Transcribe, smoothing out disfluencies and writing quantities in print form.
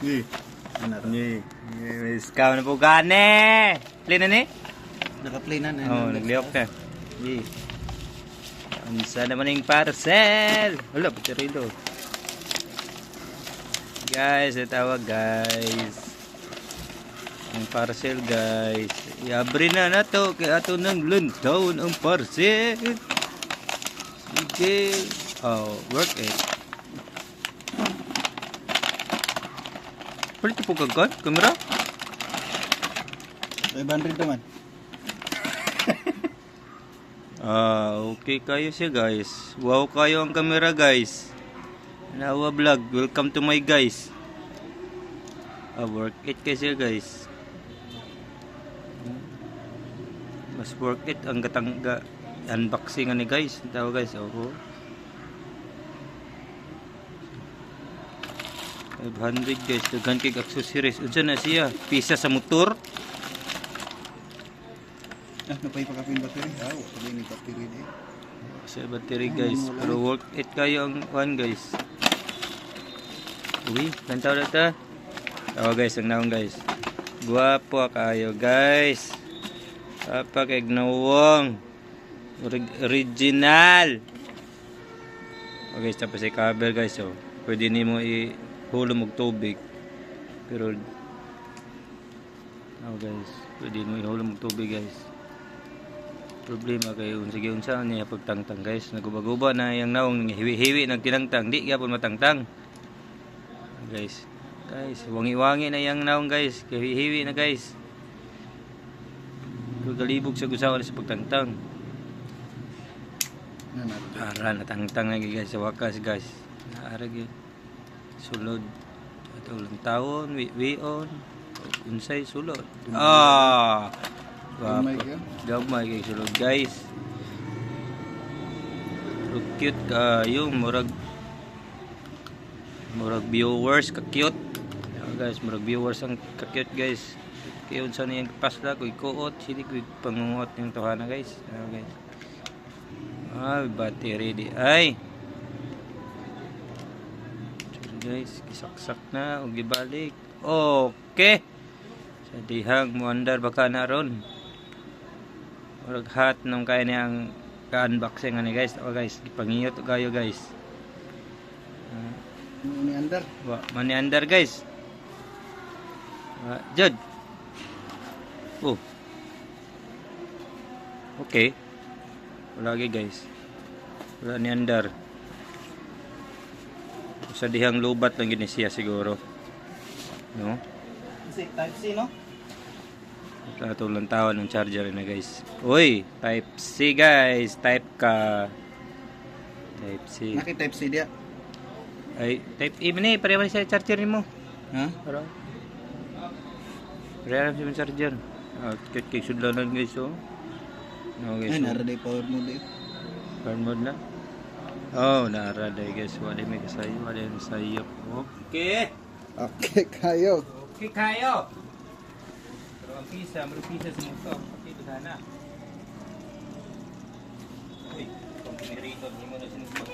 Ni. Ano to? Ni. Scam na po gani. Play na ni? Naka-play na. Oh, nagliok na. Ni. Unsa naman yung parcel? Wala, patirilo. Guys, itawag guys. Ang parcel guys. Iabri na to. Kaya ato nang luntaw ang parcel. Sige. Oh, work it. Palit po kagad? Kamera? 500 naman. Okay kayo siya guys. Wow kayo ang kamera guys. Nawa vlog. Welcome to my guys. Work it kasi guys. Mas work it ang gatangga unboxing ani guys. Tawo guys. Oh. 500 guys. Daghan kay accessories. Unsa na siya? Pisa sa motor. Napay pa kapin battery. Sabi ni battery di. Sa battery guys. Pero work it kayo ang one guys. Uy, lantaw na ta. Oh guys, ang naong guys. Guwapo kayo guys. Apa kay gnawong. Original. Okay, tapos ay cover guys. Oh. Pwede nimo ihulom og tubig. Pero guys, pwede mo ihulom og tubig guys. Problema kayo sige unsa niya pagtangtang guys. Naguba-guba na yang naong hiwi-hiwi nagtinangtang. Di gyapon matangtang. Guys, wangi-wangi na yang naong guys. Hiwi na guys. Galibog sa gusawa sa pagtangtang. Ara natangtang lagi guys sa wakas guys. Ara gyud. Sulod. Ato ulang taon, wion. Unsay sulod. Gamay kay sulod guys. Pero cute kayo, murag viewers ka cute. Guys, murag viewers ang ka cute guys. Kaya unsa niyang pasla ko ikuot, sili ko pangungot yung tuhana guys. Guys. Battery di ay. So guys, kisaksak na og gibalik. Okay. Sa dihang muandar baka na ron. Murag hot nung kaya niyang ka-unboxing ani guys. Guys, ipangiyot kayo guys. Mani under. Mani under guys. Jud. Oh. Okay. Wala lagi guys. Wala ni under. Sa dihang lubat lang gini siya siguro. No? Type C no? Tulang tawon ng charger na guys. Uy, type C guys. Type ka. Type C. Naki type C dia. Ay, type E man eh. Pareha sa charger mo. Ha? Pareha sa charger. Kaya sudlanan guys oh. No, guys, Ay, nara day power mode eh. Power mode na. Oh, nara day guys. Wala may kasayo. Wala may kasayo. Okay. Okay kayo. Okay kayo. Pero ang pisa, marupisa sa motor. Okay, badana. Uy, kung pinirito, hindi mo na sinugod.